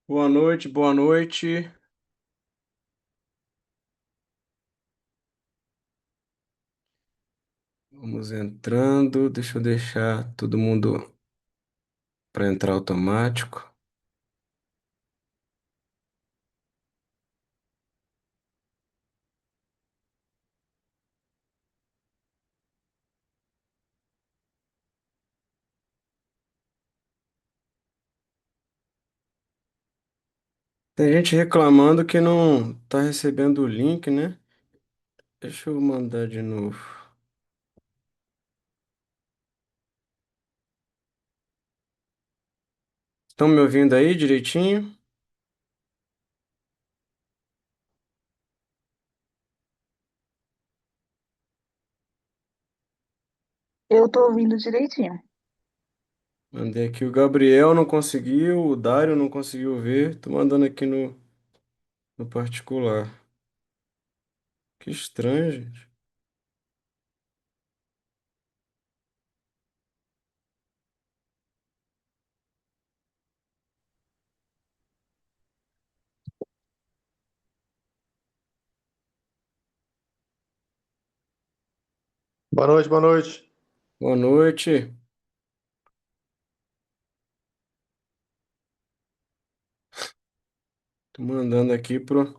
Boa noite, boa noite. Vamos entrando. Deixa eu deixar todo mundo para entrar automático. Tem gente reclamando que não tá recebendo o link, né? Deixa eu mandar de novo. Estão me ouvindo aí direitinho? Eu tô ouvindo direitinho. Mandei aqui. O Gabriel não conseguiu, o Dário não conseguiu ver. Tô mandando aqui no particular. Que estranho, gente. Boa noite, boa noite. Boa noite. Tô mandando aqui pro.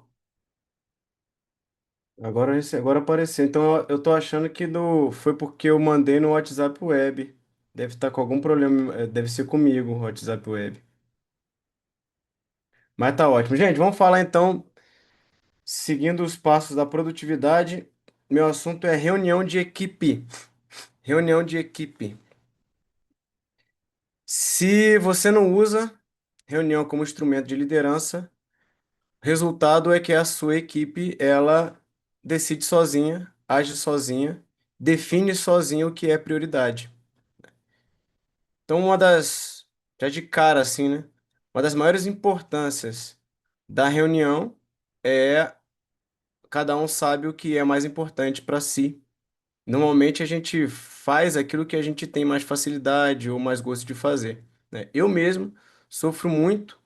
Agora apareceu. Então eu tô achando que foi porque eu mandei no WhatsApp Web. Deve estar com algum problema. Deve ser comigo o WhatsApp Web. Mas tá ótimo. Gente, vamos falar então, seguindo os passos da produtividade. Meu assunto é reunião de equipe. Reunião de equipe. Se você não usa reunião como instrumento de liderança, o resultado é que a sua equipe, ela decide sozinha, age sozinha, define sozinha o que é prioridade. Então, já de cara assim, né? Uma das maiores importâncias da reunião é cada um sabe o que é mais importante para si. Normalmente a gente faz aquilo que a gente tem mais facilidade ou mais gosto de fazer, né? Eu mesmo sofro muito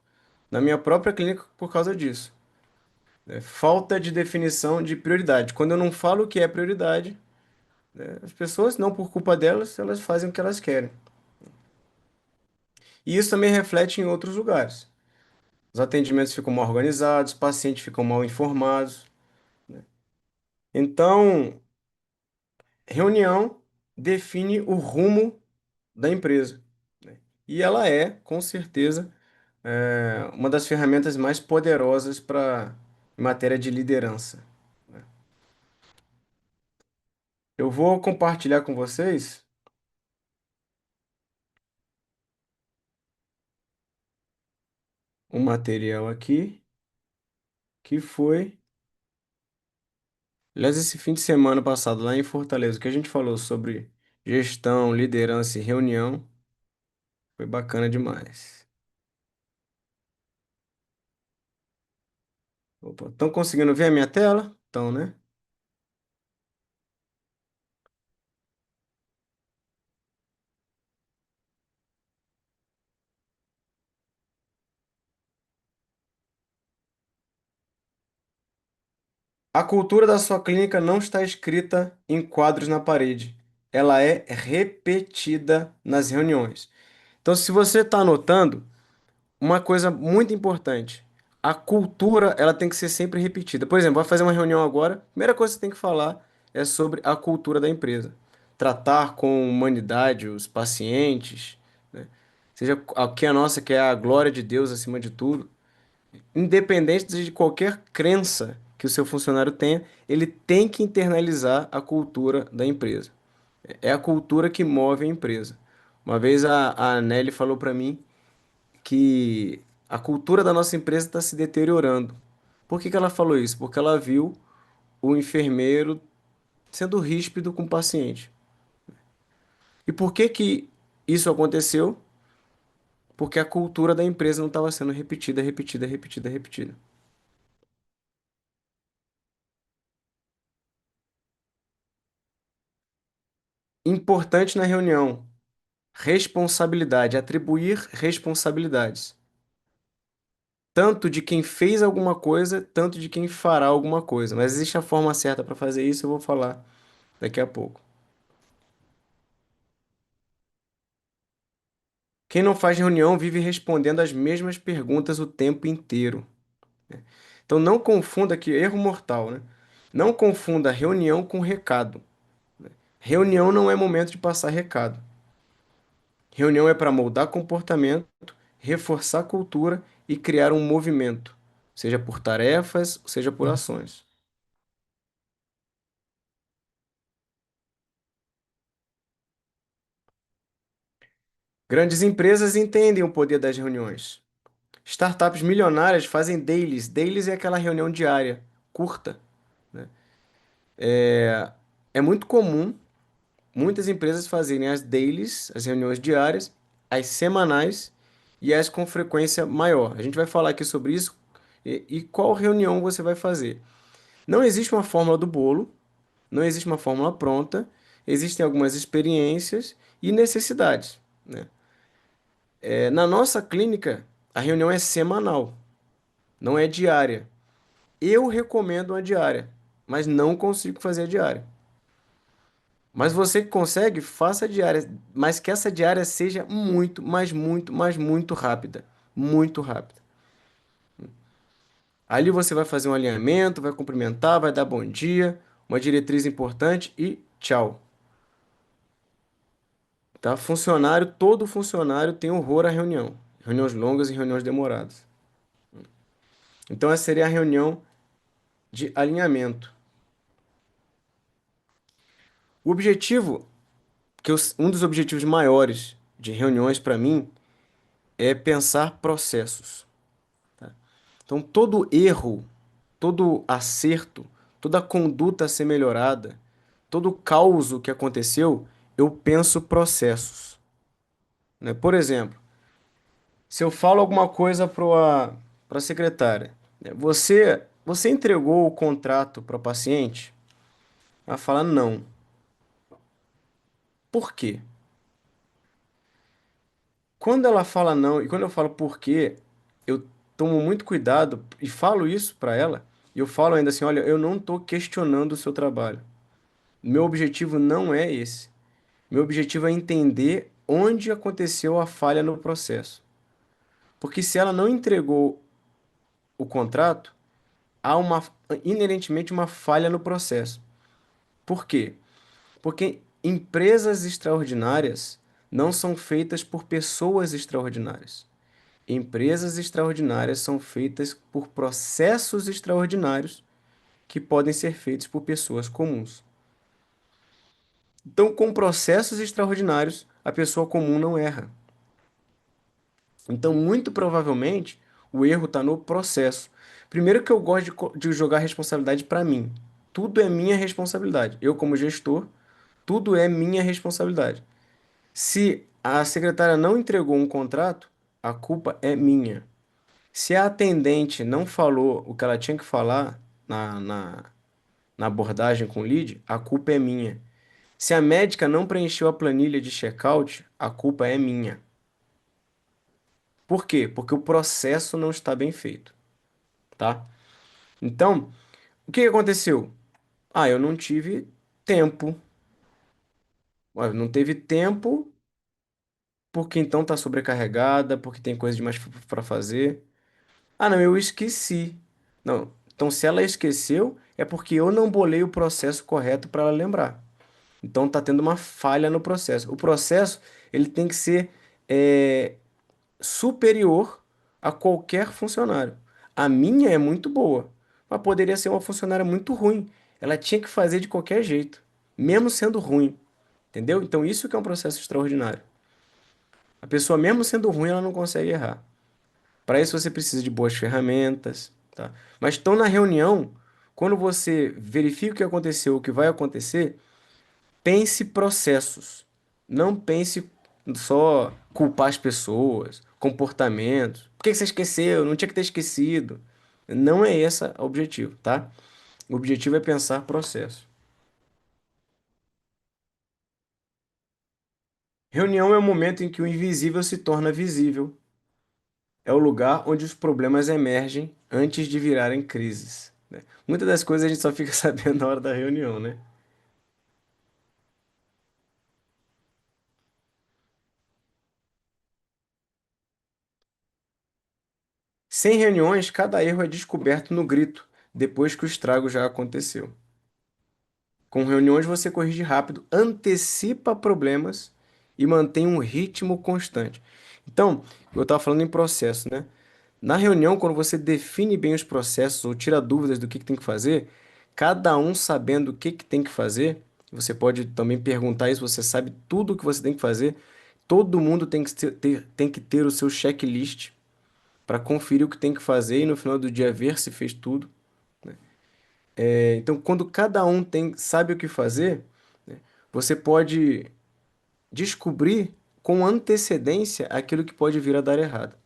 na minha própria clínica por causa disso, né? Falta de definição de prioridade. Quando eu não falo o que é prioridade, né, as pessoas, não por culpa delas, elas fazem o que elas querem. E isso também reflete em outros lugares. Os atendimentos ficam mal organizados, os pacientes ficam mal informados. Então, reunião define o rumo da empresa, né? E ela é, com certeza, uma das ferramentas mais poderosas para em matéria de liderança. Eu vou compartilhar com vocês um material aqui que foi, aliás, esse fim de semana passado lá em Fortaleza, que a gente falou sobre gestão, liderança e reunião, foi bacana demais. Opa, estão conseguindo ver a minha tela? Estão, né? A cultura da sua clínica não está escrita em quadros na parede. Ela é repetida nas reuniões. Então, se você está anotando, uma coisa muito importante, a cultura ela tem que ser sempre repetida. Por exemplo, vai fazer uma reunião agora, a primeira coisa que você tem que falar é sobre a cultura da empresa. Tratar com humanidade os pacientes, né? Seja aqui a nossa, que é a glória de Deus acima de tudo. Independente de qualquer crença que o seu funcionário tenha, ele tem que internalizar a cultura da empresa. É a cultura que move a empresa. Uma vez a Nelly falou para mim que a cultura da nossa empresa está se deteriorando. Por que que ela falou isso? Porque ela viu o enfermeiro sendo ríspido com o paciente. E por que que isso aconteceu? Porque a cultura da empresa não estava sendo repetida, repetida, repetida, repetida. Importante na reunião: responsabilidade, atribuir responsabilidades. tanto de quem fez alguma coisa, tanto de quem fará alguma coisa. Mas existe a forma certa para fazer isso, eu vou falar daqui a pouco. Quem não faz reunião vive respondendo as mesmas perguntas o tempo inteiro. Então não confunda aqui, erro mortal, né? Não confunda reunião com recado. Reunião não é momento de passar recado. Reunião é para moldar comportamento, reforçar cultura e criar um movimento, seja por tarefas, seja por ações. Grandes empresas entendem o poder das reuniões. Startups milionárias fazem dailies. Dailies é aquela reunião diária, curta, né? É muito comum muitas empresas fazerem as dailies, as reuniões diárias, as semanais e as com frequência maior. A gente vai falar aqui sobre isso e qual reunião você vai fazer. Não existe uma fórmula do bolo, não existe uma fórmula pronta, existem algumas experiências e necessidades, né? Na nossa clínica, a reunião é semanal, não é diária. Eu recomendo uma diária, mas não consigo fazer a diária. Mas você que consegue, faça a diária, mas que essa diária seja muito, mas muito rápida. Muito rápida. Ali você vai fazer um alinhamento, vai cumprimentar, vai dar bom dia, uma diretriz importante e tchau. Tá? Funcionário, todo funcionário tem horror à reunião. Reuniões longas e reuniões demoradas. Então essa seria a reunião de alinhamento. O objetivo, um dos objetivos maiores de reuniões para mim é pensar processos. Então, todo erro, todo acerto, toda conduta a ser melhorada, todo caos que aconteceu, eu penso processos, né? Por exemplo, se eu falo alguma coisa para a secretária, né? Você entregou o contrato para o paciente? Ela fala não. Por quê? Quando ela fala não e quando eu falo por quê, eu tomo muito cuidado e falo isso para ela. E eu falo ainda assim, olha, eu não estou questionando o seu trabalho. Meu objetivo não é esse. Meu objetivo é entender onde aconteceu a falha no processo. Porque se ela não entregou o contrato, há inerentemente uma falha no processo. Por quê? Porque empresas extraordinárias não são feitas por pessoas extraordinárias. Empresas extraordinárias são feitas por processos extraordinários que podem ser feitos por pessoas comuns. Então, com processos extraordinários, a pessoa comum não erra. Então, muito provavelmente, o erro está no processo. Primeiro que eu gosto de jogar a responsabilidade para mim. Tudo é minha responsabilidade. Eu, como gestor, tudo é minha responsabilidade. Se a secretária não entregou um contrato, a culpa é minha. Se a atendente não falou o que ela tinha que falar na abordagem com o lead, a culpa é minha. Se a médica não preencheu a planilha de check-out, a culpa é minha. Por quê? Porque o processo não está bem feito, tá? Então, o que que aconteceu? Ah, eu não tive tempo. Ué, não teve tempo porque então tá sobrecarregada, porque tem coisa demais para fazer. Ah, não, eu esqueci. Não, então se ela esqueceu, é porque eu não bolei o processo correto para ela lembrar. Então tá tendo uma falha no processo. O processo, ele tem que ser é, superior a qualquer funcionário. A minha é muito boa, mas poderia ser uma funcionária muito ruim. Ela tinha que fazer de qualquer jeito, mesmo sendo ruim, entendeu? Então isso que é um processo extraordinário. A pessoa, mesmo sendo ruim, ela não consegue errar. Para isso você precisa de boas ferramentas, tá? Mas estão na reunião, quando você verifica o que aconteceu, o que vai acontecer, pense processos. Não pense só culpar as pessoas, comportamentos. Por que você esqueceu? Não tinha que ter esquecido. Não é esse o objetivo, tá? O objetivo é pensar processo. Reunião é o momento em que o invisível se torna visível. é o lugar onde os problemas emergem antes de virarem crises, né? Muitas das coisas a gente só fica sabendo na hora da reunião, né? Sem reuniões, cada erro é descoberto no grito, depois que o estrago já aconteceu. Com reuniões, você corrige rápido, antecipa problemas e mantém um ritmo constante. Então, eu estava falando em processo, né? Na reunião, quando você define bem os processos ou tira dúvidas do que tem que fazer, cada um sabendo o que tem que fazer, você pode também perguntar isso, você sabe tudo o que você tem que fazer. Todo mundo tem que ter o seu checklist para conferir o que tem que fazer e no final do dia ver se fez tudo. Então, quando cada um sabe o que fazer, né, você pode descobrir com antecedência aquilo que pode vir a dar errado.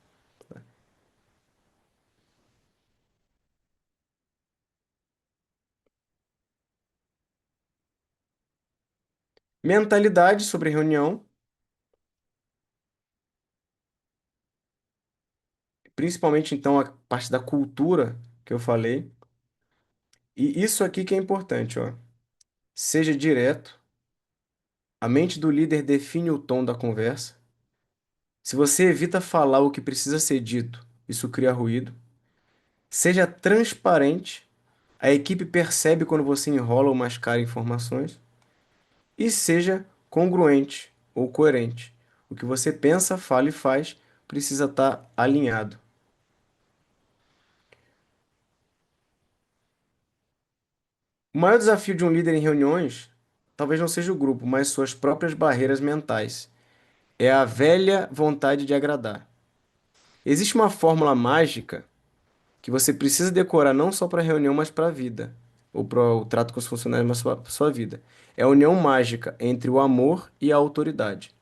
Mentalidade sobre reunião, principalmente então a parte da cultura que eu falei. E isso aqui que é importante, ó. Seja direto, a mente do líder define o tom da conversa. Se você evita falar o que precisa ser dito, isso cria ruído. Seja transparente, a equipe percebe quando você enrola ou mascara informações. E seja congruente ou coerente. O que você pensa, fala e faz precisa estar alinhado. O maior desafio de um líder em reuniões talvez não seja o grupo, mas suas próprias barreiras mentais. É a velha vontade de agradar. Existe uma fórmula mágica que você precisa decorar não só para a reunião, mas para a vida, ou para o trato com os funcionários na sua vida. É a união mágica entre o amor e a autoridade.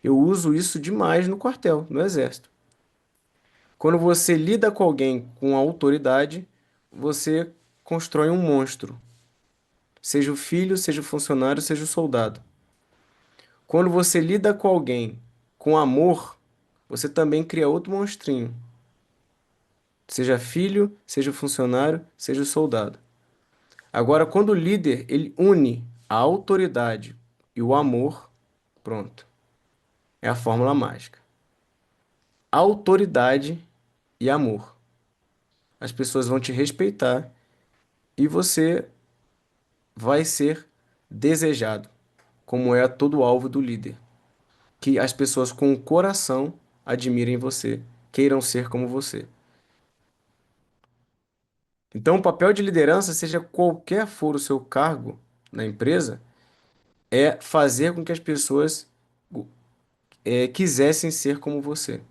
Eu uso isso demais no quartel, no exército. Quando você lida com alguém com autoridade, você constrói um monstro. Seja o filho, seja o funcionário, seja o soldado. Quando você lida com alguém com amor, você também cria outro monstrinho. Seja filho, seja o funcionário, seja o soldado. Agora, quando o líder ele une a autoridade e o amor, pronto. É a fórmula mágica. Autoridade e amor. As pessoas vão te respeitar e você vai ser desejado, como é todo alvo do líder. Que as pessoas com o coração admirem você, queiram ser como você. Então, o papel de liderança, seja qualquer for o seu cargo na empresa, é fazer com que as pessoas quisessem ser como você.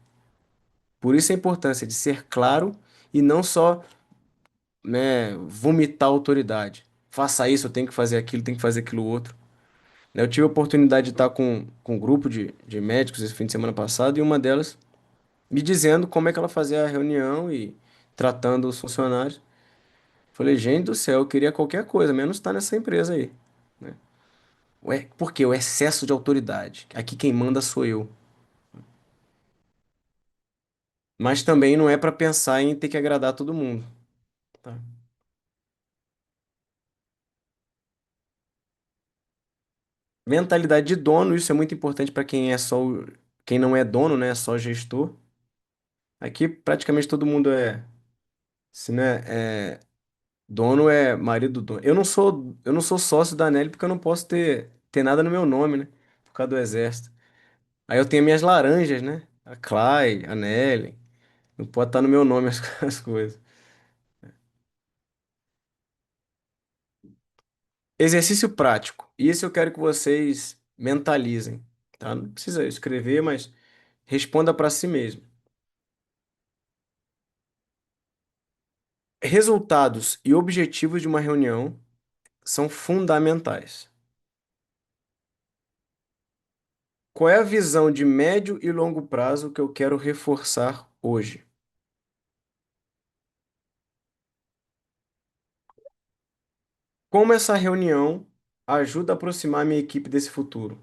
Por isso a importância de ser claro e não só, né, vomitar autoridade. Faça isso, eu tenho que fazer aquilo, tenho que fazer aquilo outro. Eu tive a oportunidade de estar com um grupo de médicos esse fim de semana passado e uma delas me dizendo como é que ela fazia a reunião e tratando os funcionários. Falei, gente do céu, eu queria qualquer coisa, menos estar nessa empresa aí, né? Por quê? O excesso de autoridade. Aqui quem manda sou eu. Mas também não é para pensar em ter que agradar todo mundo, tá? Mentalidade de dono, isso é muito importante para quem é quem não é dono, né? É só gestor. Aqui praticamente todo mundo se não dono é marido do dono. Eu não sou sócio da Nelly porque eu não posso ter nada no meu nome, né? Por causa do exército. Aí eu tenho minhas laranjas, né? A Clay, a Nelly. Não pode estar no meu nome as coisas. Exercício prático. Isso eu quero que vocês mentalizem, tá? Não precisa escrever, mas responda para si mesmo. Resultados e objetivos de uma reunião são fundamentais. Qual é a visão de médio e longo prazo que eu quero reforçar hoje? Como essa reunião ajuda a aproximar minha equipe desse futuro?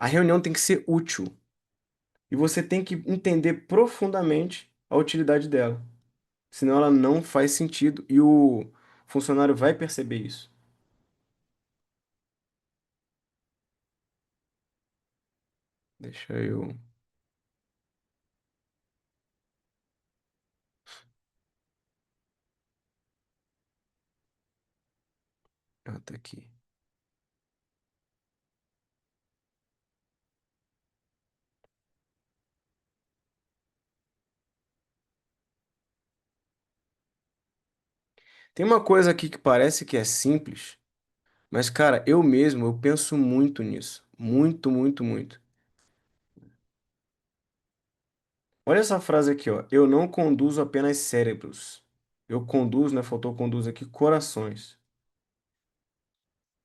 A reunião tem que ser útil e você tem que entender profundamente a utilidade dela. Senão ela não faz sentido e o funcionário vai perceber isso. Deixa eu. Ah, tá aqui. Tem uma coisa aqui que parece que é simples, mas, cara, eu mesmo, eu penso muito nisso. Muito, muito, muito. Olha essa frase aqui, ó. Eu não conduzo apenas cérebros. Eu conduzo, né? Faltou conduz aqui, corações.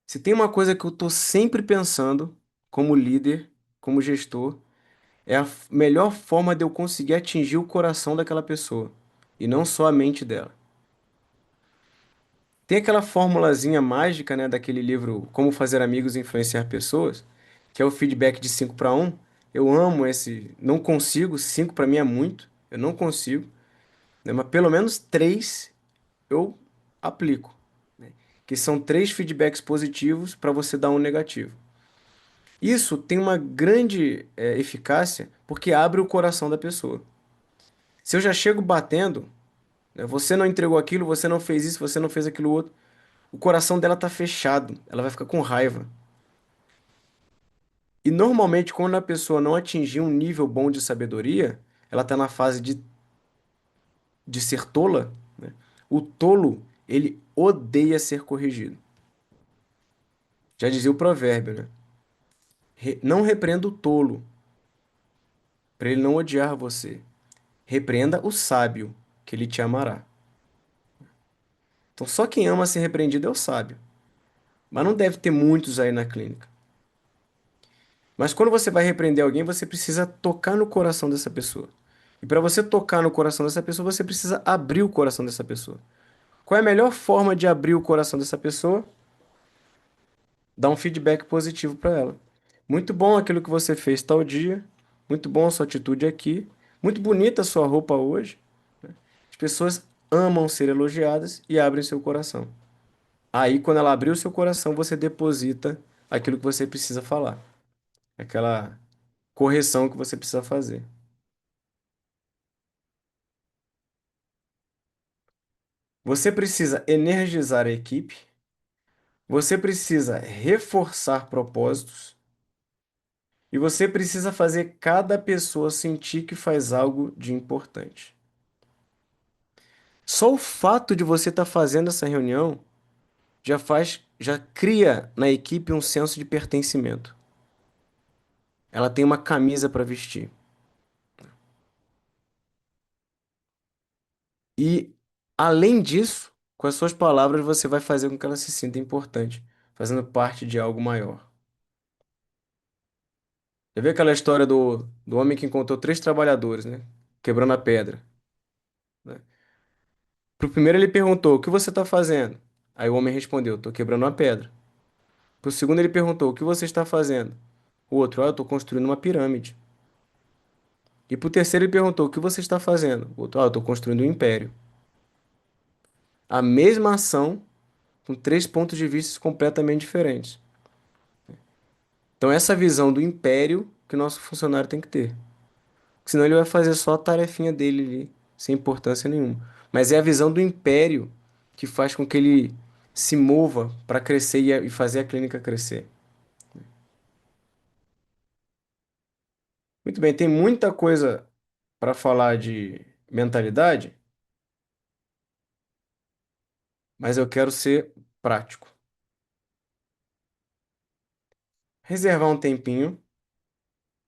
Se tem uma coisa que eu tô sempre pensando, como líder, como gestor, é a melhor forma de eu conseguir atingir o coração daquela pessoa. E não só a mente dela. Tem aquela formulazinha mágica, né, daquele livro Como Fazer Amigos e Influenciar Pessoas, que é o feedback de 5 para um. Eu amo esse, não consigo, 5 para mim é muito, eu não consigo, né, mas pelo menos 3 eu aplico, né, que são 3 feedbacks positivos para você dar um negativo. Isso tem uma grande eficácia porque abre o coração da pessoa. Se eu já chego batendo, né, você não entregou aquilo, você não fez isso, você não fez aquilo outro, o coração dela tá fechado, ela vai ficar com raiva. E normalmente, quando a pessoa não atingir um nível bom de sabedoria, ela tá na fase de ser tola, né? O tolo, ele odeia ser corrigido. Já dizia o provérbio, né? Não repreenda o tolo, para ele não odiar você. Repreenda o sábio, que ele te amará. Então, só quem ama ser repreendido é o sábio. Mas não deve ter muitos aí na clínica. Mas quando você vai repreender alguém, você precisa tocar no coração dessa pessoa. E para você tocar no coração dessa pessoa, você precisa abrir o coração dessa pessoa. Qual é a melhor forma de abrir o coração dessa pessoa? Dar um feedback positivo para ela. Muito bom aquilo que você fez tal dia. Muito bom a sua atitude aqui. Muito bonita a sua roupa hoje. As pessoas amam ser elogiadas e abrem seu coração. Aí, quando ela abrir o seu coração, você deposita aquilo que você precisa falar. Aquela correção que você precisa fazer. Você precisa energizar a equipe, você precisa reforçar propósitos e você precisa fazer cada pessoa sentir que faz algo de importante. Só o fato de você estar fazendo essa reunião já cria na equipe um senso de pertencimento. Ela tem uma camisa para vestir. E, além disso, com as suas palavras, você vai fazer com que ela se sinta importante, fazendo parte de algo maior. Já viu aquela história do homem que encontrou 3 trabalhadores, né? Quebrando a pedra, né? Pro primeiro ele perguntou, o que você está fazendo? Aí o homem respondeu, estou quebrando uma pedra. Pro segundo ele perguntou, o que você está fazendo? O outro, eu estou construindo uma pirâmide. E pro terceiro ele perguntou, o que você está fazendo? O outro, eu estou construindo um império. A mesma ação com 3 pontos de vista completamente diferentes. Então essa visão do império que o nosso funcionário tem que ter. Senão ele vai fazer só a tarefinha dele ali, sem importância nenhuma. Mas é a visão do império que faz com que ele se mova para crescer e fazer a clínica crescer. Muito bem, tem muita coisa para falar de mentalidade, mas eu quero ser prático. Reservar um tempinho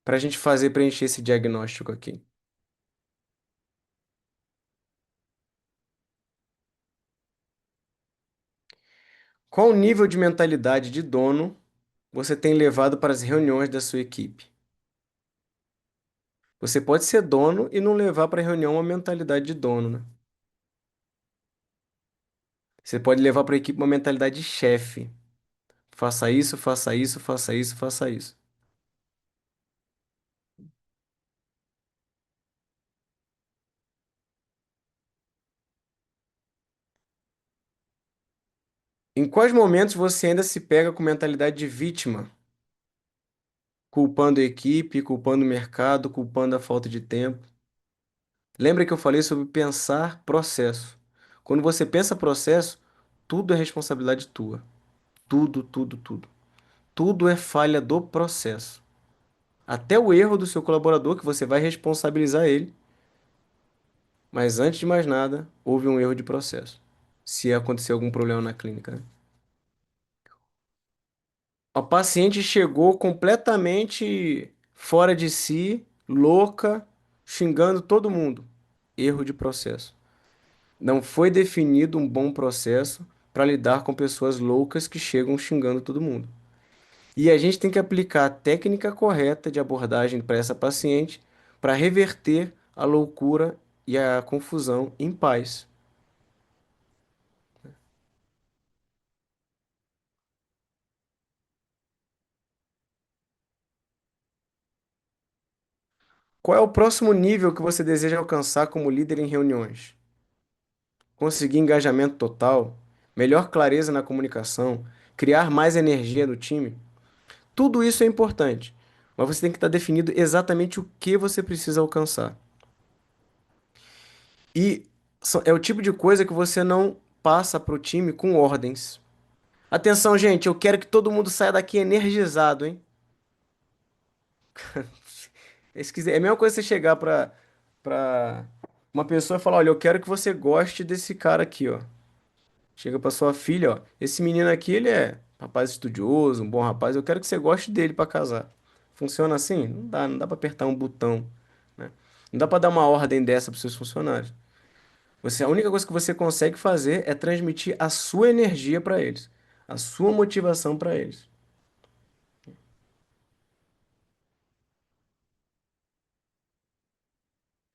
para a gente fazer preencher esse diagnóstico aqui. Qual o nível de mentalidade de dono você tem levado para as reuniões da sua equipe? Você pode ser dono e não levar para a reunião uma mentalidade de dono, né? Você pode levar para a equipe uma mentalidade de chefe. Faça isso, faça isso, faça isso, faça isso. Em quais momentos você ainda se pega com mentalidade de vítima, culpando a equipe, culpando o mercado, culpando a falta de tempo? Lembra que eu falei sobre pensar processo. Quando você pensa processo, tudo é responsabilidade tua. Tudo, tudo, tudo. Tudo é falha do processo. Até o erro do seu colaborador, que você vai responsabilizar ele. Mas antes de mais nada, houve um erro de processo. Se acontecer algum problema na clínica, né? A paciente chegou completamente fora de si, louca, xingando todo mundo. Erro de processo. Não foi definido um bom processo para lidar com pessoas loucas que chegam xingando todo mundo. E a gente tem que aplicar a técnica correta de abordagem para essa paciente para reverter a loucura e a confusão em paz. Qual é o próximo nível que você deseja alcançar como líder em reuniões? Conseguir engajamento total, melhor clareza na comunicação, criar mais energia no time? Tudo isso é importante, mas você tem que estar definido exatamente o que você precisa alcançar. E é o tipo de coisa que você não passa para o time com ordens. Atenção, gente, eu quero que todo mundo saia daqui energizado, hein? É a mesma coisa você chegar para uma pessoa e falar, olha, eu quero que você goste desse cara aqui, ó. Chega para sua filha, ó, esse menino aqui, ele é rapaz estudioso, um bom rapaz, eu quero que você goste dele para casar. Funciona assim? Não dá para apertar um botão, né? Não dá para dar uma ordem dessa para seus funcionários. A única coisa que você consegue fazer é transmitir a sua energia para eles, a sua motivação para eles.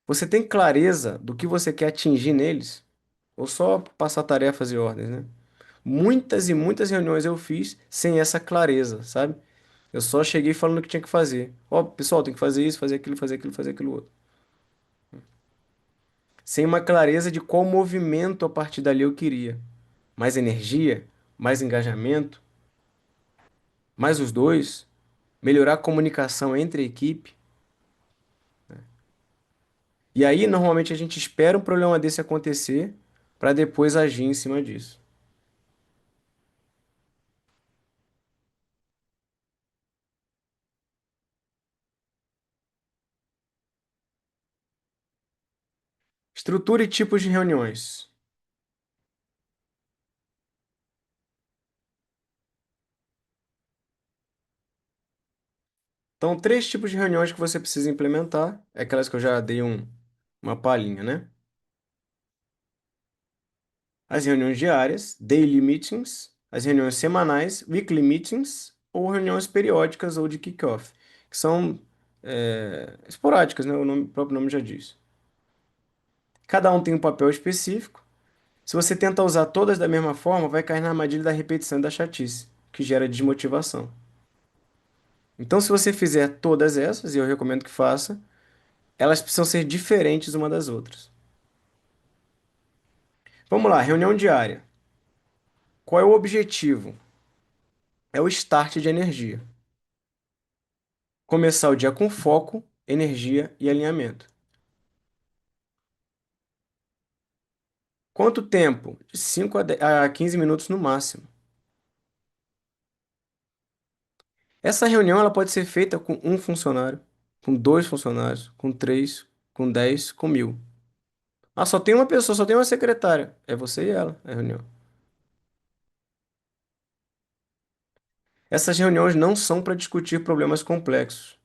Você tem clareza do que você quer atingir neles? Ou só passar tarefas e ordens, né? Muitas e muitas reuniões eu fiz sem essa clareza, sabe? Eu só cheguei falando o que tinha que fazer. Ó, pessoal, tem que fazer isso, fazer aquilo, fazer aquilo, fazer aquilo outro. Sem uma clareza de qual movimento a partir dali eu queria. Mais energia, mais engajamento, mais os dois, melhorar a comunicação entre a equipe. E aí, normalmente, a gente espera um problema desse acontecer para depois agir em cima disso. Estrutura e tipos de reuniões. Então, três tipos de reuniões que você precisa implementar. É aquelas que eu já dei uma palhinha, né? As reuniões diárias, daily meetings, as reuniões semanais, weekly meetings, ou reuniões periódicas ou de kickoff, que são esporádicas, né? O próprio nome já diz. Cada um tem um papel específico. Se você tenta usar todas da mesma forma, vai cair na armadilha da repetição e da chatice, que gera desmotivação. Então, se você fizer todas essas, e eu recomendo que faça, elas precisam ser diferentes uma das outras. Vamos lá, reunião diária. Qual é o objetivo? É o start de energia. Começar o dia com foco, energia e alinhamento. Quanto tempo? De 5 a 15 minutos no máximo. Essa reunião ela pode ser feita com um funcionário, com dois funcionários, com três, com 10, com 1.000. Ah, só tem uma pessoa, só tem uma secretária. É você e ela, a reunião. Essas reuniões não são para discutir problemas complexos.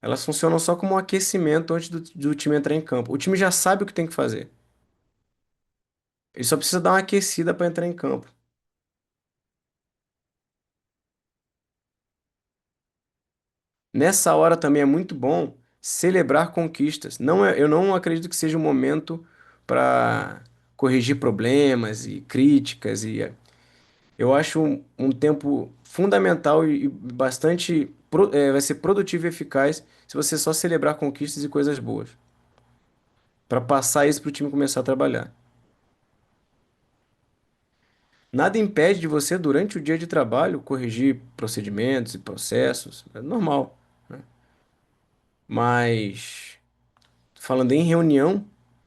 Elas funcionam só como um aquecimento antes do time entrar em campo. O time já sabe o que tem que fazer. Ele só precisa dar uma aquecida para entrar em campo. Nessa hora também é muito bom celebrar conquistas. Eu não acredito que seja um momento para corrigir problemas e críticas eu acho um tempo fundamental e bastante vai ser produtivo e eficaz se você só celebrar conquistas e coisas boas, para passar isso para o time começar a trabalhar. Nada impede de você, durante o dia de trabalho, corrigir procedimentos e processos. É normal, né? Mas, falando em reunião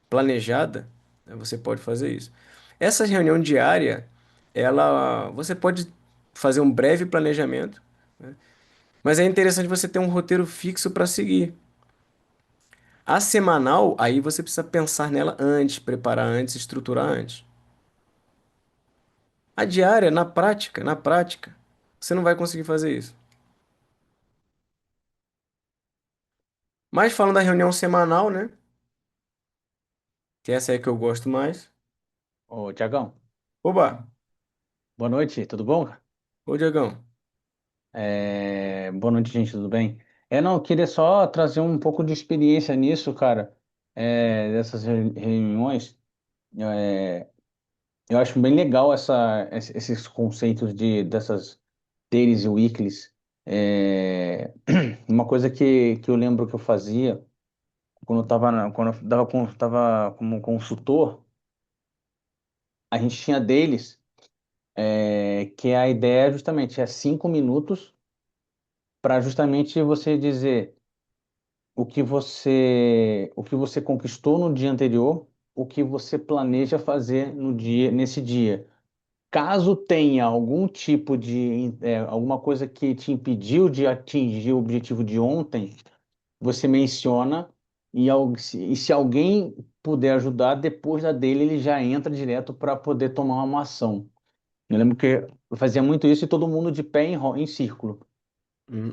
planejada, né, você pode fazer isso. Essa reunião diária, você pode fazer um breve planejamento, né? Mas é interessante você ter um roteiro fixo para seguir. A semanal, aí você precisa pensar nela antes, preparar antes, estruturar antes. A diária, na prática, você não vai conseguir fazer isso. Mas falando da reunião semanal, né? Que essa é a que eu gosto mais. Ô, Tiagão, Oba! boa noite, tudo bom? Ô, Diegão. Boa noite, gente, tudo bem? Não, eu queria só trazer um pouco de experiência nisso, cara, dessas reuniões. É, eu acho bem legal esses conceitos dessas dailies e weeklies. Uma coisa que eu lembro que eu fazia quando eu tava como consultor, a gente tinha dailies, que a ideia justamente é 5 minutos para justamente você dizer o que você conquistou no dia anterior, o que você planeja fazer nesse dia. Caso tenha algum tipo alguma coisa que te impediu de atingir o objetivo de ontem, você menciona e se alguém puder ajudar, depois da dele ele já entra direto para poder tomar uma ação. Eu lembro que eu fazia muito isso e todo mundo de pé em círculo.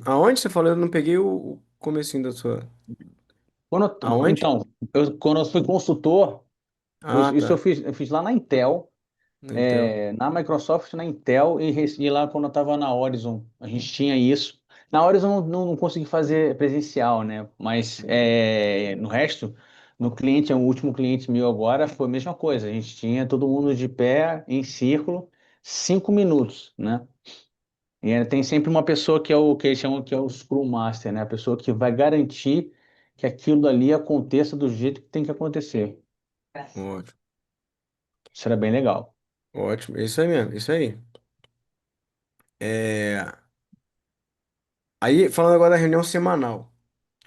Aonde você falou? Eu não peguei o comecinho da sua. Aonde? Então, quando eu fui consultor, Ah, isso tá. eu fiz lá na Intel, No Intel. na Microsoft, na Intel, e lá quando eu estava na Horizon, a gente tinha isso. Na Horizon eu não consegui fazer presencial, né? Mas no resto, no cliente, o último cliente meu agora, foi a mesma coisa. A gente tinha todo mundo de pé, em círculo, 5 minutos, né? E tem sempre uma pessoa que é o que eles chamam que é o Scrum Master, né? A pessoa que vai garantir que aquilo dali aconteça do jeito que tem que acontecer. Ótimo. Isso era bem legal. Ótimo. É isso aí mesmo. Isso aí. É... Aí, falando agora da reunião semanal.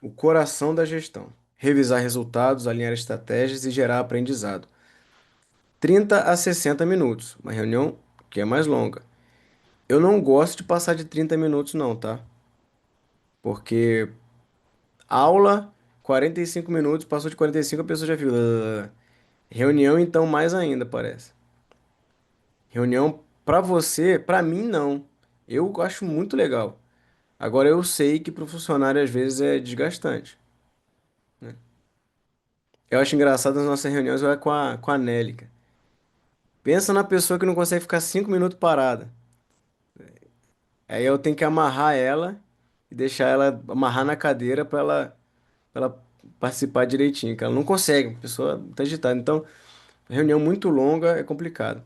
O coração da gestão. Revisar resultados, alinhar estratégias e gerar aprendizado. 30 a 60 minutos. Uma reunião que é mais longa. Eu não gosto de passar de 30 minutos, não, tá? Porque aula, 45 minutos, passou de 45, a pessoa já viu. Reunião, então, mais ainda, parece. Reunião pra você, pra mim, não. Eu acho muito legal. Agora, eu sei que pro funcionário, às vezes, é desgastante. Eu acho engraçado as nossas reuniões com a Nelly, cara. Pensa na pessoa que não consegue ficar 5 minutos parada. Aí eu tenho que amarrar ela e deixar ela amarrar na cadeira pra ela participar direitinho, que ela não consegue, a pessoa tá agitada. Então, reunião muito longa é complicado.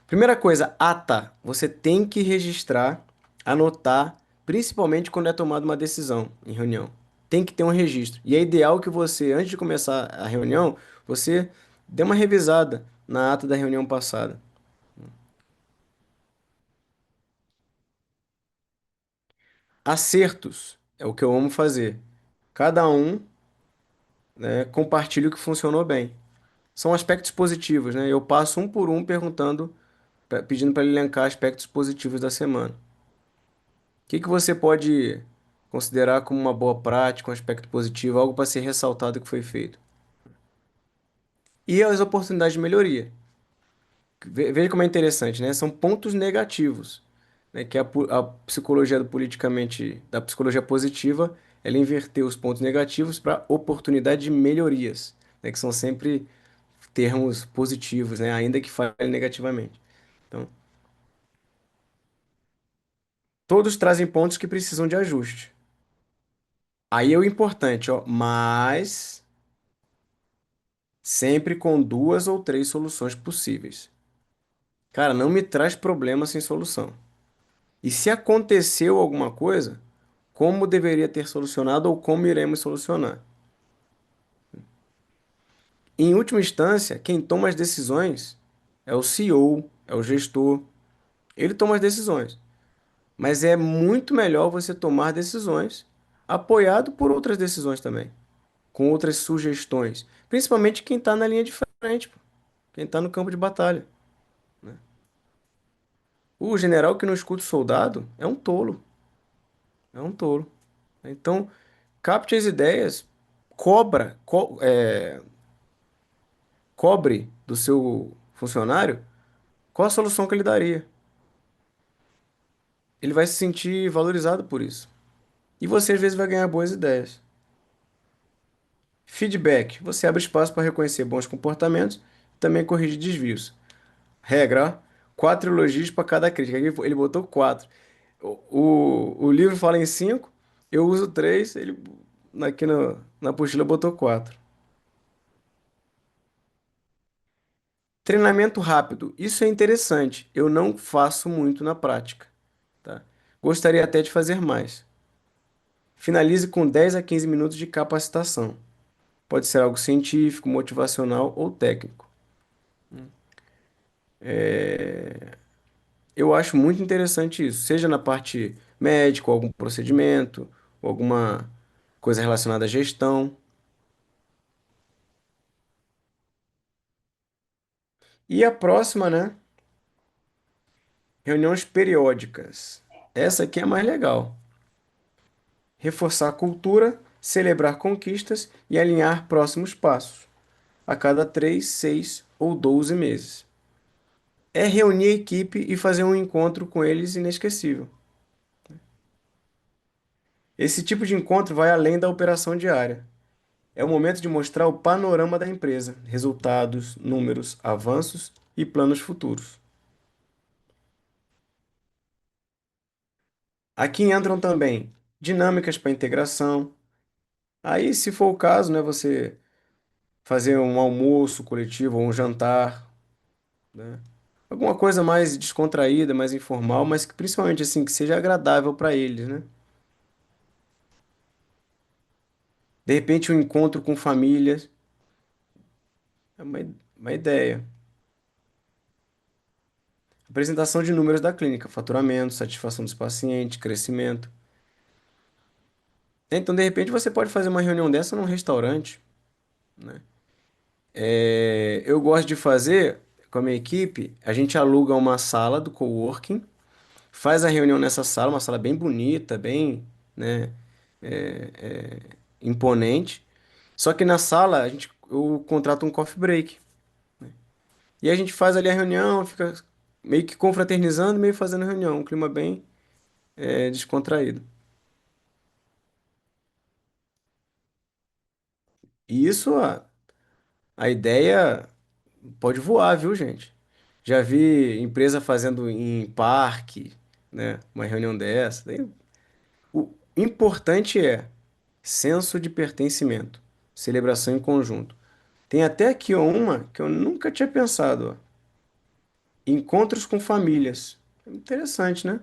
Primeira coisa, ata. Você tem que registrar, anotar, principalmente quando é tomada uma decisão em reunião. Tem que ter um registro. E é ideal que você, antes de começar a reunião, você dê uma revisada na ata da reunião passada. Acertos é o que eu amo fazer. Cada um, né, compartilha o que funcionou bem. São aspectos positivos, né? Eu passo um por um perguntando, pedindo para ele elencar aspectos positivos da semana. Que você pode considerar como uma boa prática, um aspecto positivo, algo para ser ressaltado que foi feito? E as oportunidades de melhoria. Veja como é interessante, né? São pontos negativos, né? Que a psicologia do politicamente, da psicologia positiva, ela inverteu os pontos negativos para oportunidade de melhorias, né? Que são sempre termos positivos, né? Ainda que falem negativamente. Então, todos trazem pontos que precisam de ajuste. Aí é o importante, ó, mas sempre com duas ou três soluções possíveis. Cara, não me traz problema sem solução. E se aconteceu alguma coisa, como deveria ter solucionado ou como iremos solucionar? Em última instância, quem toma as decisões é o CEO, é o gestor. Ele toma as decisões. Mas é muito melhor você tomar decisões apoiado por outras decisões também, com outras sugestões. Principalmente quem está na linha de frente, pô. Quem está no campo de batalha. O general que não escuta o soldado é um tolo. É um tolo. Então, capte as ideias, cobre do seu funcionário qual a solução que ele daria. Ele vai se sentir valorizado por isso. E você às vezes vai ganhar boas ideias. Feedback. Você abre espaço para reconhecer bons comportamentos e também corrigir desvios. Regra, ó, 4 elogios para cada crítica. Aqui ele botou 4. O livro fala em 5, eu uso 3, ele aqui na apostila botou 4. Treinamento rápido. Isso é interessante. Eu não faço muito na prática, tá? Gostaria até de fazer mais. Finalize com 10 a 15 minutos de capacitação. Pode ser algo científico, motivacional ou técnico. Eu acho muito interessante isso, seja na parte médica, ou algum procedimento, ou alguma coisa relacionada à gestão. E a próxima, né? Reuniões periódicas. Essa aqui é a mais legal. Reforçar a cultura, celebrar conquistas e alinhar próximos passos, a cada 3, 6 ou 12 meses. É reunir a equipe e fazer um encontro com eles inesquecível. Esse tipo de encontro vai além da operação diária. É o momento de mostrar o panorama da empresa, resultados, números, avanços e planos futuros. Aqui entram também dinâmicas para integração. Aí, se for o caso, né, você fazer um almoço coletivo ou um jantar, né? Alguma coisa mais descontraída, mais informal, mas que principalmente assim que seja agradável para eles, né? De repente um encontro com famílias, é uma ideia. Apresentação de números da clínica, faturamento, satisfação dos pacientes, crescimento. Então, de repente, você pode fazer uma reunião dessa num restaurante, né? Eu gosto de fazer com a minha equipe, a gente aluga uma sala do coworking, faz a reunião nessa sala, uma sala bem bonita, bem, né, imponente. Só que na sala eu contrato um coffee break. E a gente faz ali a reunião, fica meio que confraternizando, meio fazendo reunião, um clima bem descontraído. E isso, a ideia pode voar, viu, gente? Já vi empresa fazendo em parque, né? Uma reunião dessa. O importante é senso de pertencimento, celebração em conjunto. Tem até aqui ó, uma que eu nunca tinha pensado, ó. Encontros com famílias. Interessante, né?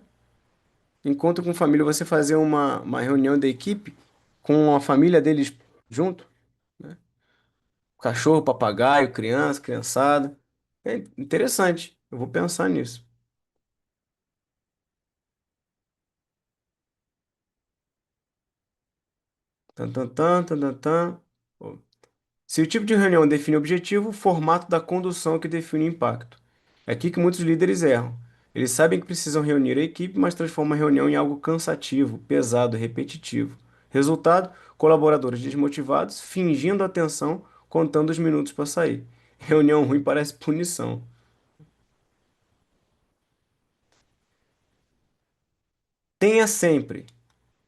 Encontro com família, você fazer uma reunião da equipe com a família deles junto, né? Cachorro, papagaio, criança, criançada. É interessante. Eu vou pensar nisso. Tan, tan, tan, tan, tan, tan. Ó. Se o tipo de reunião define o objetivo, o formato da condução é que define o impacto. É aqui que muitos líderes erram. Eles sabem que precisam reunir a equipe, mas transformam a reunião em algo cansativo, pesado, repetitivo. Resultado: colaboradores desmotivados, fingindo atenção, contando os minutos para sair. Reunião ruim parece punição. Tenha sempre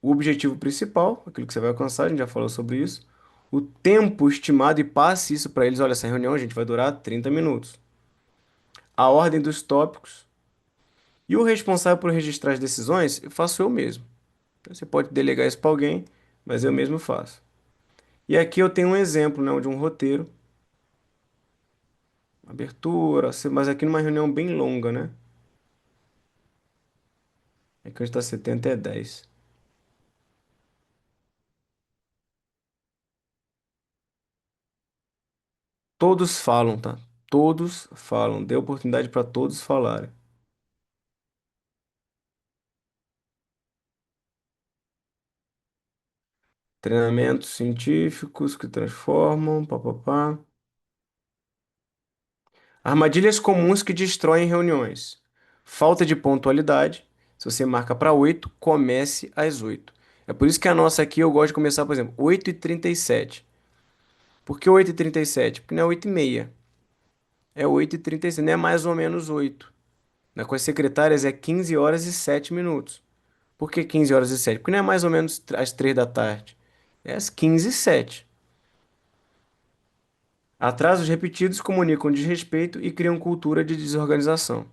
o objetivo principal, aquilo que você vai alcançar, a gente já falou sobre isso. O tempo estimado e passe isso para eles. Olha, essa reunião a gente vai durar 30 minutos. A ordem dos tópicos. E o responsável por registrar as decisões, eu faço eu mesmo. Então, você pode delegar isso para alguém, mas eu mesmo faço. E aqui eu tenho um exemplo, né, de um roteiro, abertura, mas aqui numa reunião bem longa, né? Aqui onde está 70 é 10. Todos falam, tá? Todos falam. Dê oportunidade para todos falarem. Treinamentos científicos que transformam, papapá. Armadilhas comuns que destroem reuniões. Falta de pontualidade. Se você marca para 8, comece às 8. É por isso que a nossa aqui eu gosto de começar, por exemplo, 8h37. Por que 8h37? Porque não é 8h30. É 8h37, não é mais ou menos 8. Com as secretárias é 15 horas e 7 minutos. Por que 15 horas e 7? Porque não é mais ou menos às 3 da tarde. É às 15 e 7. Atrasos repetidos comunicam desrespeito e criam cultura de desorganização.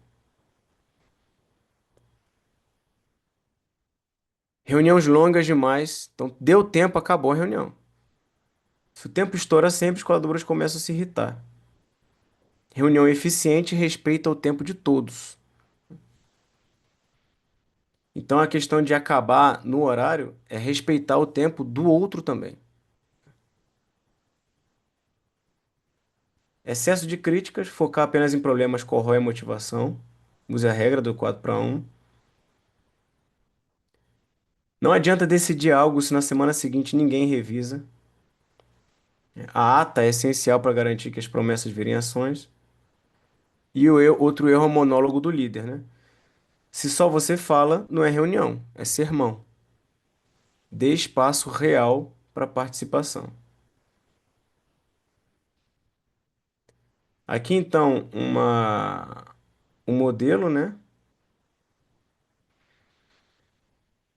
Reuniões longas demais. Então, deu tempo, acabou a reunião. Se o tempo estoura sempre, os colaboradores começam a se irritar. Reunião eficiente respeita o tempo de todos. Então, a questão de acabar no horário é respeitar o tempo do outro também. Excesso de críticas, focar apenas em problemas corrói a motivação. Use a regra do 4-1. Não adianta decidir algo se na semana seguinte ninguém revisa. A ata é essencial para garantir que as promessas virem ações. E outro erro é o monólogo do líder, né? Se só você fala, não é reunião, é sermão. Dê espaço real para participação. Aqui então um modelo, né?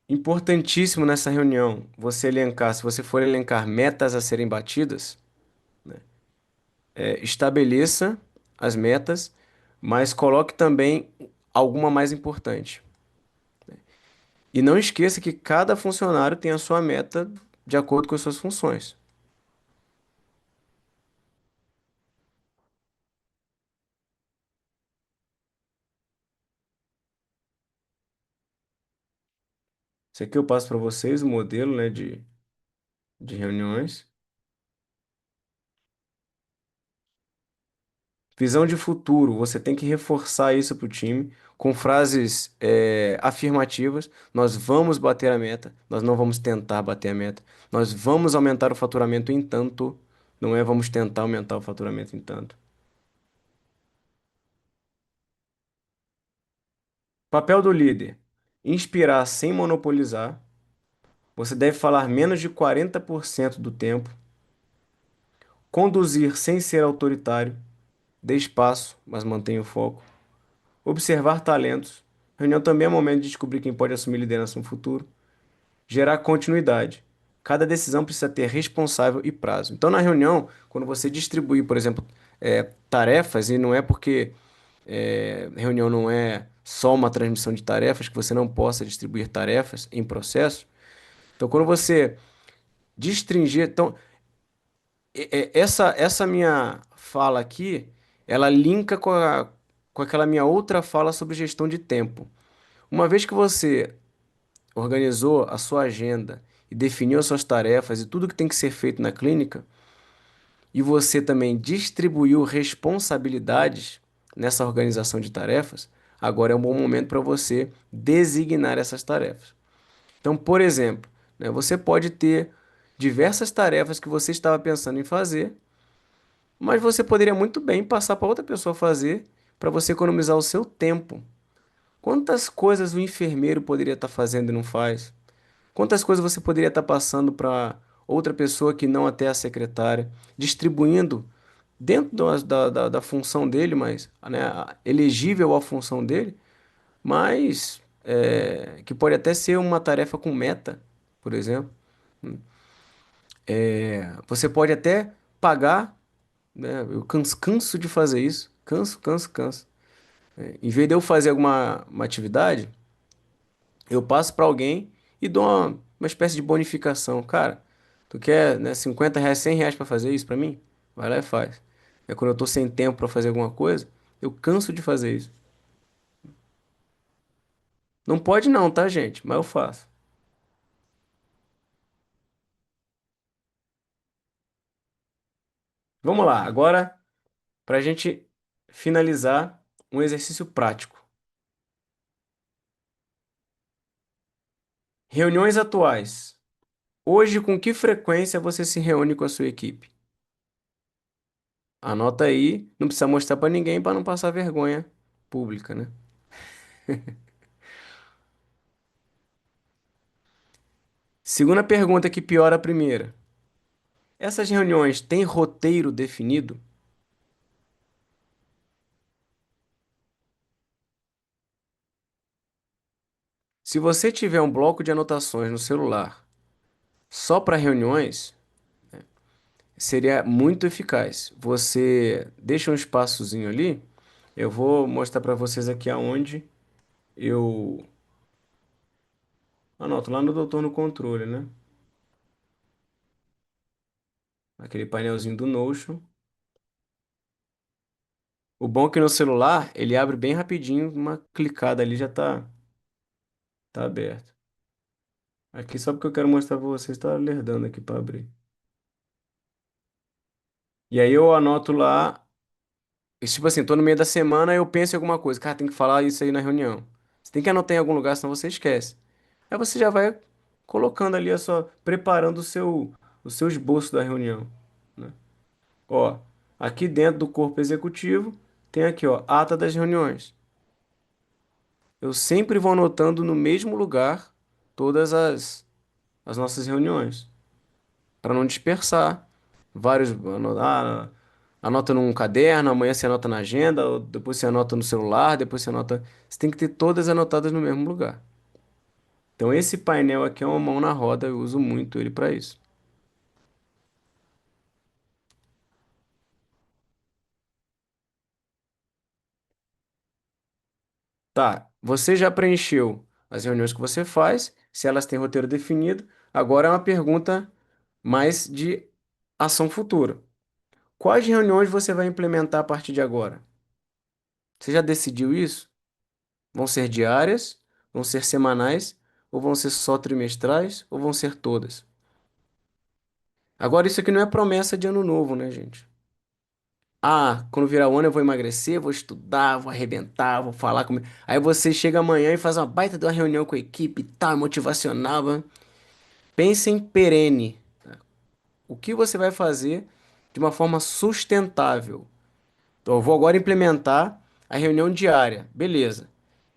Importantíssimo nessa reunião, você elencar, se você for elencar metas a serem batidas, estabeleça as metas, mas coloque também alguma mais importante. E não esqueça que cada funcionário tem a sua meta de acordo com as suas funções. Isso aqui eu passo para vocês o modelo, né, de reuniões. Visão de futuro, você tem que reforçar isso para o time com frases afirmativas. Nós vamos bater a meta, nós não vamos tentar bater a meta. Nós vamos aumentar o faturamento em tanto, não é vamos tentar aumentar o faturamento em tanto. Papel do líder: inspirar sem monopolizar. Você deve falar menos de 40% do tempo. Conduzir sem ser autoritário. Dê espaço, mas mantenha o foco. Observar talentos. Reunião também é momento de descobrir quem pode assumir liderança no futuro. Gerar continuidade. Cada decisão precisa ter responsável e prazo. Então, na reunião, quando você distribuir, por exemplo, tarefas, e não é porque reunião não é só uma transmissão de tarefas, que você não possa distribuir tarefas em processo. Então, quando você destringir. Então, essa minha fala aqui, ela linka com aquela minha outra fala sobre gestão de tempo. Uma vez que você organizou a sua agenda e definiu as suas tarefas e tudo que tem que ser feito na clínica, e você também distribuiu responsabilidades nessa organização de tarefas, agora é um bom momento para você designar essas tarefas. Então, por exemplo, né, você pode ter diversas tarefas que você estava pensando em fazer, mas você poderia muito bem passar para outra pessoa fazer para você economizar o seu tempo. Quantas coisas o enfermeiro poderia estar fazendo e não faz? Quantas coisas você poderia estar passando para outra pessoa que não até a secretária, distribuindo dentro da função dele, mas né, elegível à função dele, mas que pode até ser uma tarefa com meta, por exemplo. Você pode até pagar, né? Eu canso de fazer isso, canso. Em vez de eu fazer alguma uma atividade, eu passo para alguém e dou uma espécie de bonificação. Cara, tu quer, né, R$ 50, R$ 100 para fazer isso para mim? Vai lá e faz. É quando eu tô sem tempo para fazer alguma coisa, eu canso de fazer isso. Não pode não, tá, gente? Mas eu faço. Vamos lá, agora para a gente finalizar um exercício prático. Reuniões atuais. Hoje, com que frequência você se reúne com a sua equipe? Anota aí, não precisa mostrar para ninguém para não passar vergonha pública, né? Segunda pergunta que piora a primeira. Essas reuniões têm roteiro definido? Se você tiver um bloco de anotações no celular só para reuniões, seria muito eficaz. Você deixa um espaçozinho ali. Eu vou mostrar para vocês aqui aonde eu anoto lá no Doutor no Controle, né? Aquele painelzinho do Notion. O bom é que no celular ele abre bem rapidinho, uma clicada ali já tá aberto. Aqui só porque eu quero mostrar para vocês, está lerdando aqui para abrir. E aí eu anoto lá, e, tipo assim, tô no meio da semana, eu penso em alguma coisa, cara, tem que falar isso aí na reunião. Você tem que anotar em algum lugar, senão você esquece. Aí você já vai colocando ali preparando o seu esboço da reunião, né? Ó, aqui dentro do corpo executivo, tem aqui, ó, ata das reuniões. Eu sempre vou anotando no mesmo lugar todas as nossas reuniões, para não dispersar. Vários, anota num caderno, amanhã você anota na agenda, ou depois você anota no celular, depois você anota. Você tem que ter todas anotadas no mesmo lugar. Então, esse painel aqui é uma mão na roda, eu uso muito ele para isso. Tá, você já preencheu as reuniões que você faz, se elas têm roteiro definido. Agora é uma pergunta mais de ação futura. Quais reuniões você vai implementar a partir de agora? Você já decidiu isso? Vão ser diárias? Vão ser semanais? Ou vão ser só trimestrais? Ou vão ser todas? Agora, isso aqui não é promessa de ano novo, né, gente? Ah, quando virar o ano eu vou emagrecer, vou estudar, vou arrebentar, vou falar com. Aí você chega amanhã e faz uma baita de uma reunião com a equipe e tal, motivacional. Né? Pense em perene. O que você vai fazer de uma forma sustentável? Então, eu vou agora implementar a reunião diária. Beleza.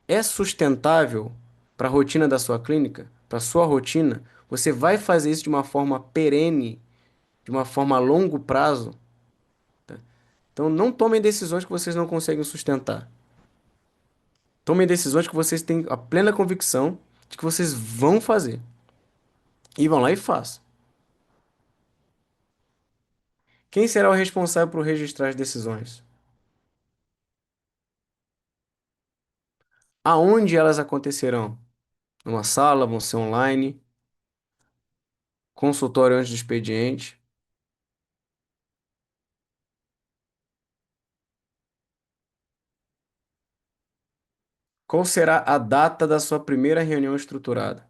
É sustentável para a rotina da sua clínica? Para a sua rotina? Você vai fazer isso de uma forma perene, de uma forma a longo prazo? Então, não tomem decisões que vocês não conseguem sustentar. Tomem decisões que vocês têm a plena convicção de que vocês vão fazer. E vão lá e façam. Quem será o responsável por registrar as decisões? Aonde elas acontecerão? Numa sala, vão ser online, consultório antes do expediente. Qual será a data da sua primeira reunião estruturada?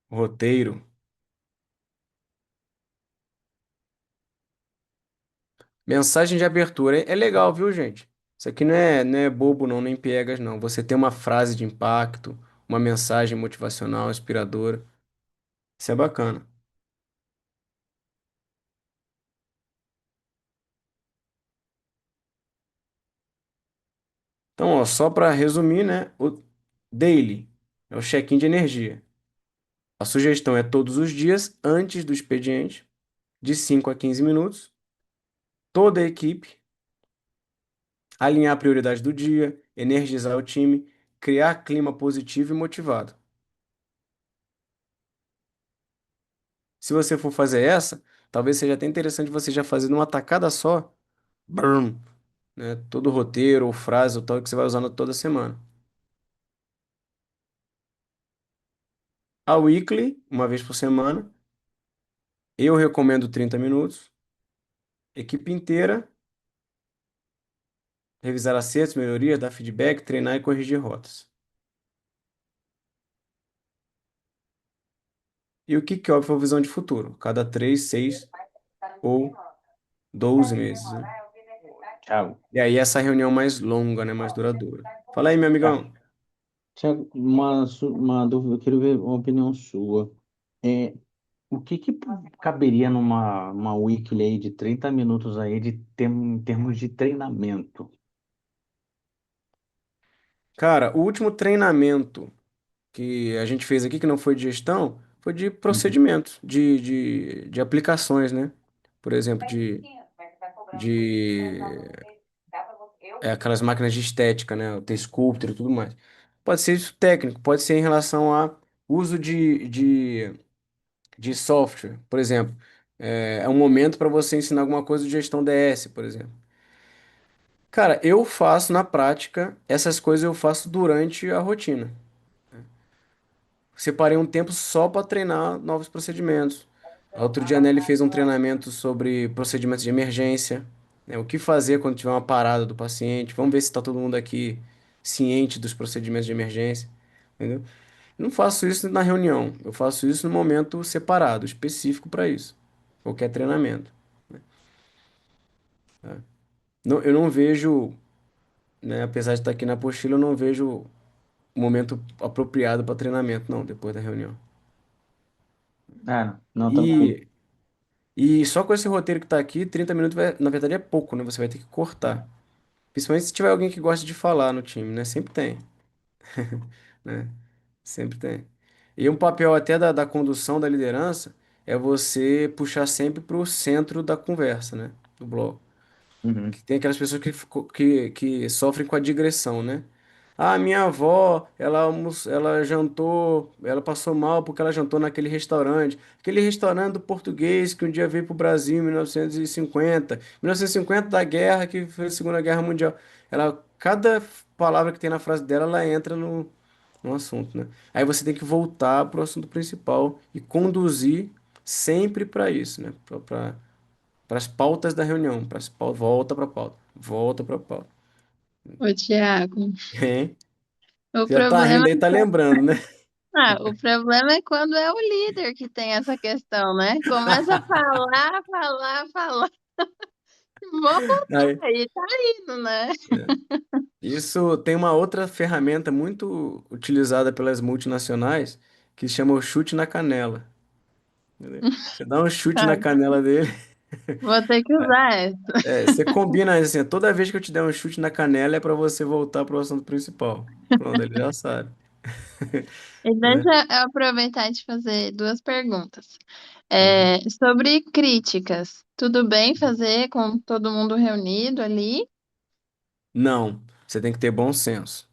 Roteiro. Mensagem de abertura. É legal, viu, gente? Isso aqui não é bobo, não, nem piegas, não. Você tem uma frase de impacto, uma mensagem motivacional, inspiradora. Isso é bacana. Então, ó, só para resumir, né? O daily é o check-in de energia. A sugestão é todos os dias, antes do expediente, de 5 a 15 minutos, toda a equipe, alinhar a prioridade do dia, energizar o time, criar clima positivo e motivado. Se você for fazer essa, talvez seja até interessante você já fazer numa tacada só, brum, né? Todo o roteiro ou frase ou tal que você vai usando toda semana. A weekly, uma vez por semana, eu recomendo 30 minutos. Equipe inteira, revisar acertos, melhorias, dar feedback, treinar e corrigir rotas. E o kickoff é a visão de futuro, cada 3, 6 ou 12 meses, né? Thiago, E aí essa reunião mais longa, né, mais duradoura. Fala aí, meu tá. amigão. Thiago, uma dúvida, eu quero ver uma opinião sua. É, o que caberia numa weekly aí de 30 minutos aí em termos de treinamento? Cara, o último treinamento que a gente fez aqui, que não foi de gestão, foi de Uhum. procedimentos, de aplicações, né? Por exemplo, de aquelas máquinas de estética, né? O T-Sculptor e tudo mais. Pode ser isso técnico, pode ser em relação a uso de software, por exemplo. É um momento para você ensinar alguma coisa de gestão DS, por exemplo. Cara, eu faço na prática, essas coisas eu faço durante a rotina. Separei um tempo só para treinar novos procedimentos. Outro dia a Nelly fez um treinamento sobre procedimentos de emergência, né? O que fazer quando tiver uma parada do paciente. Vamos ver se está todo mundo aqui ciente dos procedimentos de emergência, entendeu? Não faço isso na reunião, eu faço isso no momento separado, específico para isso. Qualquer treinamento. Eu não vejo, né, apesar de estar aqui na apostila, eu não vejo o momento apropriado para treinamento, não, depois da reunião. Ah, não, tranquilo. E E só com esse roteiro que tá aqui, 30 minutos, na verdade é pouco, né? Você vai ter que cortar. Principalmente se tiver alguém que gosta de falar no time, né? Sempre tem, né? Sempre tem. E um papel até da condução, da liderança, é você puxar sempre pro centro da conversa, né? Do bloco. Uhum. Que tem aquelas pessoas que sofrem com a digressão, né? Ah, minha avó, ela jantou, ela passou mal porque ela jantou naquele restaurante. Aquele restaurante do português que um dia veio para o Brasil em 1950. 1950 da guerra, que foi a Segunda Guerra Mundial. Cada palavra que tem na frase dela, ela entra no assunto, né? Aí você tem que voltar para o assunto principal e conduzir sempre para isso, né? Para as pautas da reunião, volta para a pauta, volta para a pauta. Ô, Thiago, Hein? o Você já tá problema, rindo aí, tá lembrando, né? o problema é quando é o líder que tem essa questão, né? Começa a falar, falar, falar. Vamos Aí, aí, tá indo, né? é. Isso tem uma outra ferramenta muito utilizada pelas multinacionais que se chama o chute na canela. Entendeu? Você dá um chute na Tá, canela dele, vou ter que usar essa. você combina assim, toda vez que eu te der um chute na canela é para você voltar pro assunto principal. Pronto, ele já sabe, E né? deixa eu aproveitar de fazer duas perguntas. Uhum. Sobre críticas, tudo bem fazer com todo mundo reunido ali? Não, você tem que ter bom senso.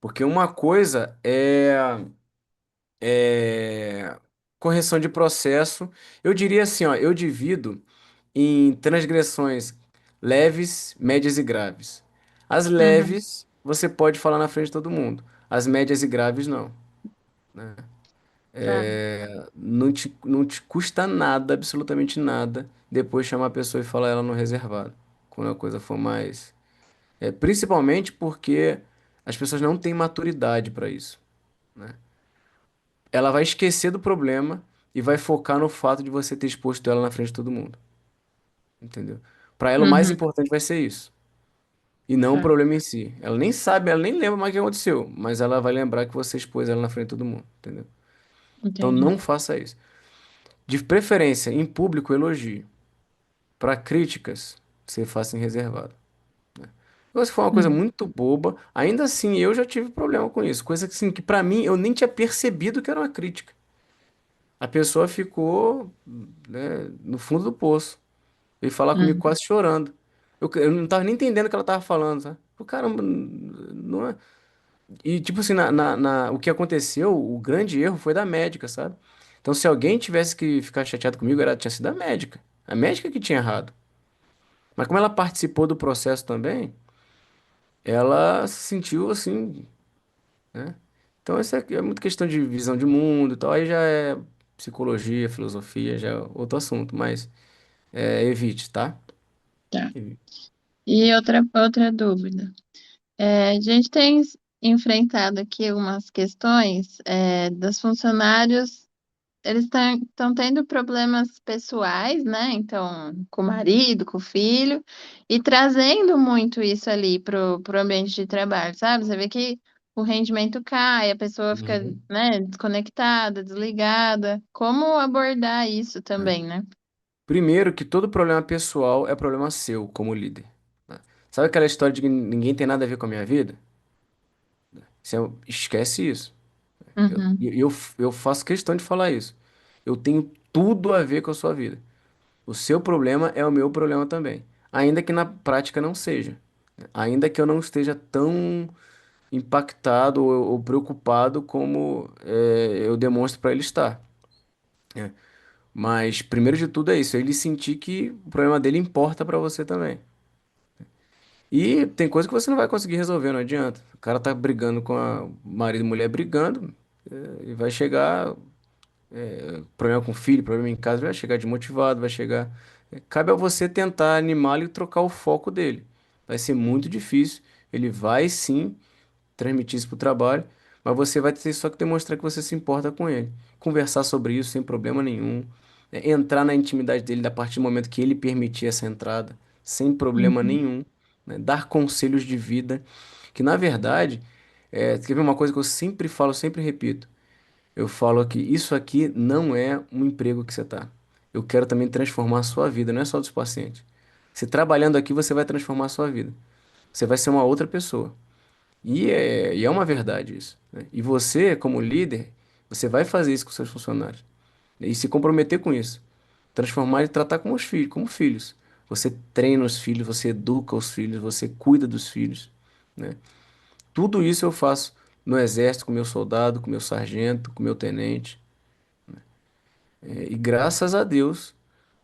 Porque uma coisa é correção de processo. Eu diria assim, ó, eu divido em transgressões leves, médias e graves. As Uhum, leves, você pode falar na frente de todo mundo. As médias e graves, não. tá. Não te custa nada, absolutamente nada, depois chamar a pessoa e falar ela no reservado. Quando a coisa for mais. Principalmente porque as pessoas não têm maturidade para isso, né? Ela vai esquecer do problema e vai focar no fato de você ter exposto ela na frente de todo mundo, entendeu? Para ela, o mais Uhum, importante vai ser isso. E não o tá. problema em si. Ela nem sabe, ela nem lembra mais o que aconteceu, mas ela vai lembrar que você expôs ela na frente de todo mundo, entendeu? Então Entendi. não faça isso. De preferência, em público, elogie. Para críticas, você faça em reservado. Agora, se for uma coisa Uhum, muito boba, ainda assim eu já tive problema com isso. Coisa que, assim, que para mim eu nem tinha percebido que era uma crítica. A pessoa ficou, né, no fundo do poço. Veio falar comigo uhum, quase chorando. Eu não tava nem entendendo o que ela tava falando, sabe? Caramba, não é. E, tipo assim, o que aconteceu, o grande erro foi da médica, sabe? Então, se alguém tivesse que ficar chateado comigo, tinha sido a médica. A médica que tinha errado. Mas como ela participou do processo também, ela se sentiu assim, né? Então, isso é muito questão de visão de mundo e tal. Aí já é psicologia, filosofia, já é outro assunto. Mas evite, tá? tá. Evite. E outra dúvida. A gente tem enfrentado aqui algumas questões dos funcionários. eles estão tendo problemas pessoais, né? Então, com o marido, com o filho, e trazendo muito isso ali pro ambiente de trabalho, sabe? Você vê que o rendimento cai, a pessoa fica, Uhum. né, desconectada, desligada. Como abordar isso É. também, né? Primeiro, que todo problema pessoal é problema seu como líder. Né? Sabe aquela história de que ninguém tem nada a ver com a minha vida? Esquece isso. Eu, Uhum, eu, eu faço questão de falar isso. Eu tenho tudo a ver com a sua vida. O seu problema é o meu problema também. Ainda que na prática não seja. Ainda que eu não esteja tão impactado ou preocupado como eu demonstro para ele estar. Né? Mas, primeiro de tudo, é isso. Ele sentir que o problema dele importa para você também. E tem coisa que você não vai conseguir resolver, não adianta. O cara tá brigando com a marido e mulher brigando, e vai chegar, problema com o filho, problema em casa, vai chegar desmotivado, vai chegar. Cabe a você tentar animá-lo e trocar o foco dele. Vai ser muito difícil. Ele vai sim transmitir isso pro trabalho, mas você vai ter só que demonstrar que você se importa com ele. Conversar sobre isso sem problema nenhum. Entrar na intimidade dele a partir do momento que ele permitir essa entrada, sem problema uhum, nenhum. Né? Dar conselhos de vida, que na verdade, quer ver uma coisa que eu sempre falo, sempre repito. Eu falo que isso aqui não é um emprego que você está. Eu quero também transformar a sua vida, não é só dos pacientes. Se trabalhando aqui, você vai transformar a sua vida. Você vai ser uma outra pessoa. E é uma verdade isso, né? E você, como líder, você vai fazer isso com seus funcionários. E se comprometer com isso. Transformar e tratar como os filhos, como filhos. Você treina os filhos, você educa os filhos, você cuida dos filhos, né? Tudo isso eu faço no exército, com meu soldado, com meu sargento, com meu tenente. E graças a Deus,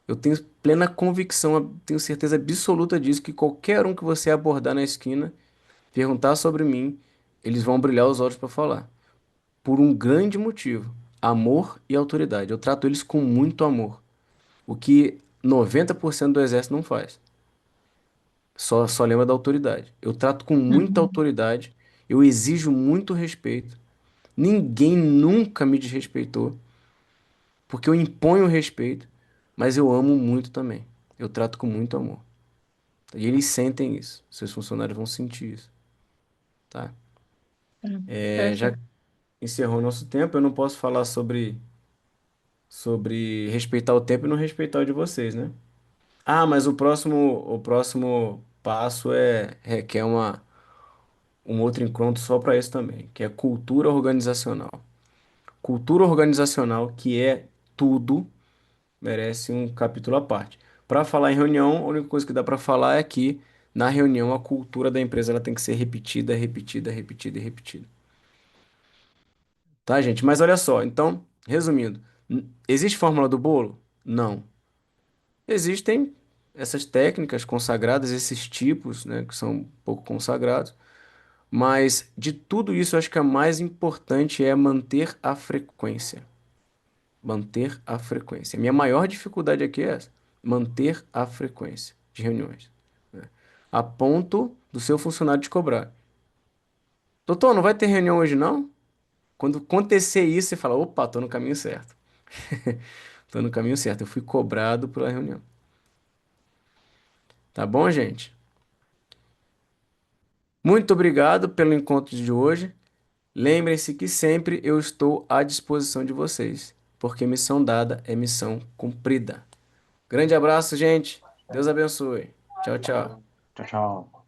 eu tenho plena convicção, tenho certeza absoluta disso, que qualquer um que você abordar na esquina, perguntar sobre mim, eles vão brilhar os olhos para falar. Por um grande motivo: amor e autoridade. Eu trato eles com muito amor, o que 90% do exército não faz. Só lembra da autoridade. Eu trato com muita uhum, autoridade, eu exijo muito respeito. Ninguém nunca me desrespeitou, porque eu imponho respeito, mas eu amo muito também. Eu trato com muito amor. E eles sentem isso. Seus funcionários vão sentir isso, tá? tá. Já Perfeito. encerrou nosso tempo, eu não posso falar sobre respeitar o tempo e não respeitar o de vocês, né? Ah, mas o próximo passo requer um outro encontro só para isso também, que é cultura organizacional. Cultura organizacional, que é tudo, merece um capítulo à parte. Para falar em reunião, a única coisa que dá para falar é que na reunião a cultura da empresa ela tem que ser repetida, repetida, repetida e repetida. Tá, gente? Mas olha só, então, resumindo, existe fórmula do bolo? Não. Existem essas técnicas consagradas, esses tipos, né, que são um pouco consagrados, mas de tudo isso, eu acho que a mais importante é manter a frequência. Manter a frequência. Minha maior dificuldade aqui é essa, manter a frequência de reuniões, né? A ponto do seu funcionário te cobrar. Doutor, não vai ter reunião hoje não? Quando acontecer isso, você fala, opa, tô no caminho certo. Tô no caminho certo, eu fui cobrado pela reunião. Tá bom, gente? Muito obrigado pelo encontro de hoje. Lembrem-se que sempre eu estou à disposição de vocês, porque missão dada é missão cumprida. Grande abraço, gente. Deus abençoe. Tchau, tchau. Tchau, tchau.